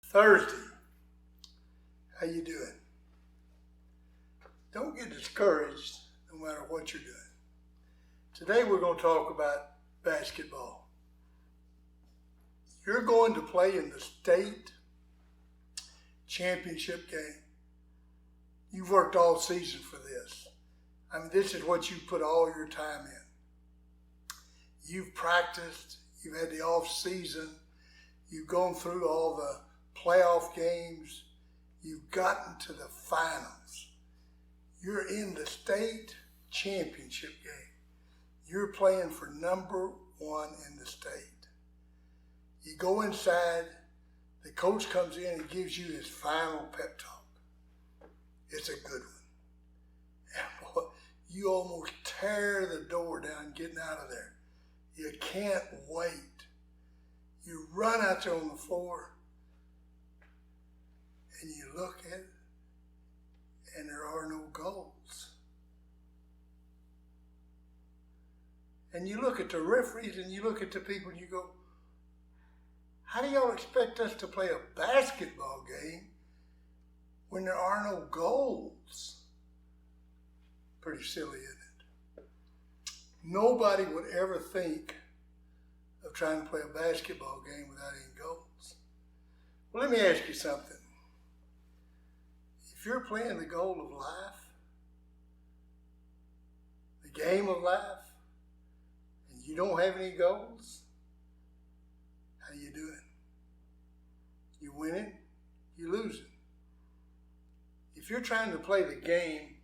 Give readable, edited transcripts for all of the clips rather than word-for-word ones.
Thursday. How you doing? Don't get discouraged no matter what you're doing. Today we're going to talk about basketball. You're going to play in the state championship game. You've worked all season for this. This is what you put all your time in. You've practiced, you've had the off season, you've gone through all the playoff games, you've gotten to the finals. You're in the state championship game. You're playing for number one in the state. You go inside, the coach comes in and gives you his final pep talk. It's a good one. And boy, you almost tear the door down getting out of there. You can't wait. You run out there on the floor and you look at it and there are no goals. And you look at the referees and you look at the people and you go, how do y'all expect us to play a basketball game when there are no goals? Pretty silly, isn't it? Nobody would ever think of trying to play a basketball game without any goals. Well, let me ask you something. If you're playing the goal of life, the game of life, and you don't have any goals, how you doing? You winning? You losing? If you're trying to play the game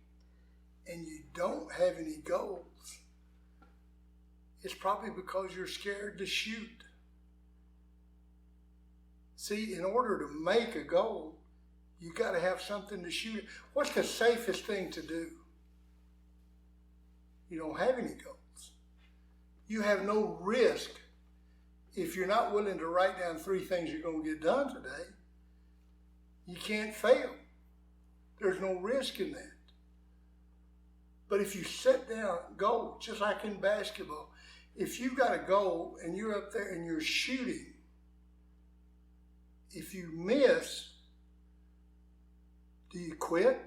and you don't have any goals, it's probably because you're scared to shoot. See, in order to make a goal, you got to have something to shoot. What's the safest thing to do? You don't have any goals. You have no risk. If you're not willing to write down 3 things you're going to get done today, you can't fail. There's no risk in that. But if you set down goals, just like in basketball, if you've got a goal and you're up there and you're shooting, if you miss, do you quit?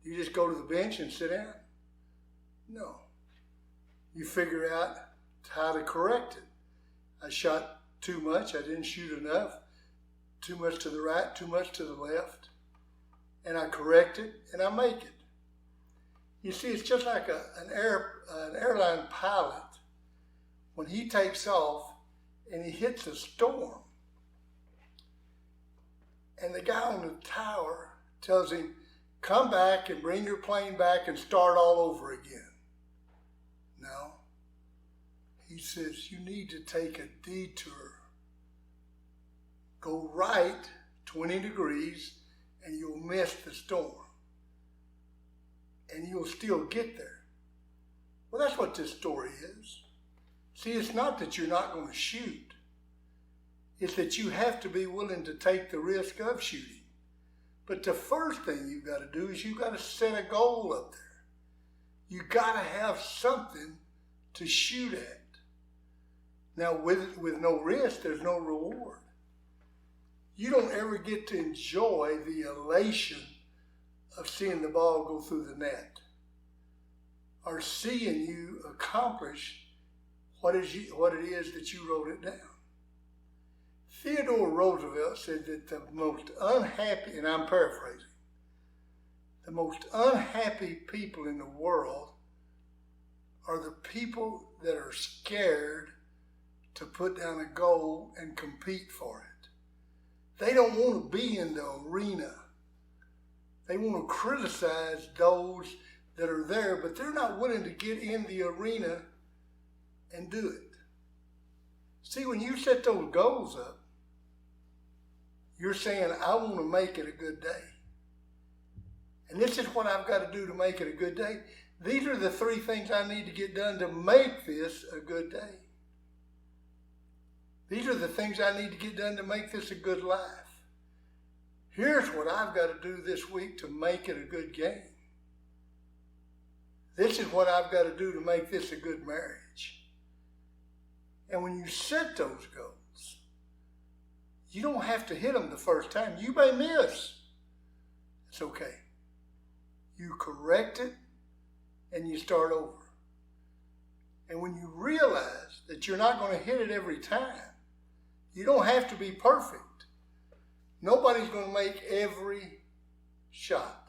Do you just go to the bench and sit down? No. You figure out how to correct it. I shot too much, I didn't shoot enough, too much to the right, too much to the left, and I correct it and I make it. You see, it's just like an airline pilot when he takes off and he hits a storm. And the guy on the tower tells him, come back and bring your plane back and start all over again. No. He says, you need to take a detour. Go right 20 degrees and you'll miss the storm. And you'll still get there. Well, that's what this story is. See, it's not that you're not going to shoot. It's that you have to be willing to take the risk of shooting. But the first thing you've got to do is you've got to set a goal up there. You've got to have something to shoot at. Now, with no risk, there's no reward. You don't ever get to enjoy the elation of seeing the ball go through the net or seeing you accomplish what it is that you wrote it down. Theodore Roosevelt said that the most unhappy, and I'm paraphrasing, the most unhappy people in the world are the people that are scared to put down a goal and compete for it. They don't want to be in the arena. They want to criticize those that are there, but they're not willing to get in the arena and do it. See, when you set those goals up, you're saying, I want to make it a good day. And this is what I've got to do to make it a good day. These are the 3 things I need to get done to make this a good day. These are the things I need to get done to make this a good life. Here's what I've got to do this week to make it a good game. This is what I've got to do to make this a good marriage. And when you set those goals, You don't have to hit them the first time. You may miss. It's okay. You correct it and you start over. And when you realize that you're not going to hit it every time, you don't have to be perfect. Nobody's going to make every shot.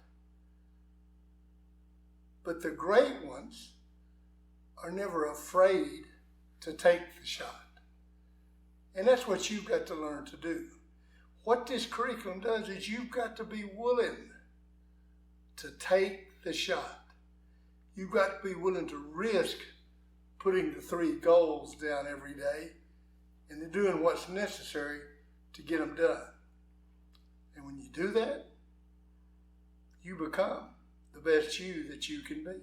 But the great ones are never afraid to take the shot. And that's what you've got to learn to do. What this curriculum does is you've got to be willing to take the shot. You've got to be willing to risk putting the 3 goals down every day and doing what's necessary to get them done. And when you do that, you become the best you that you can be.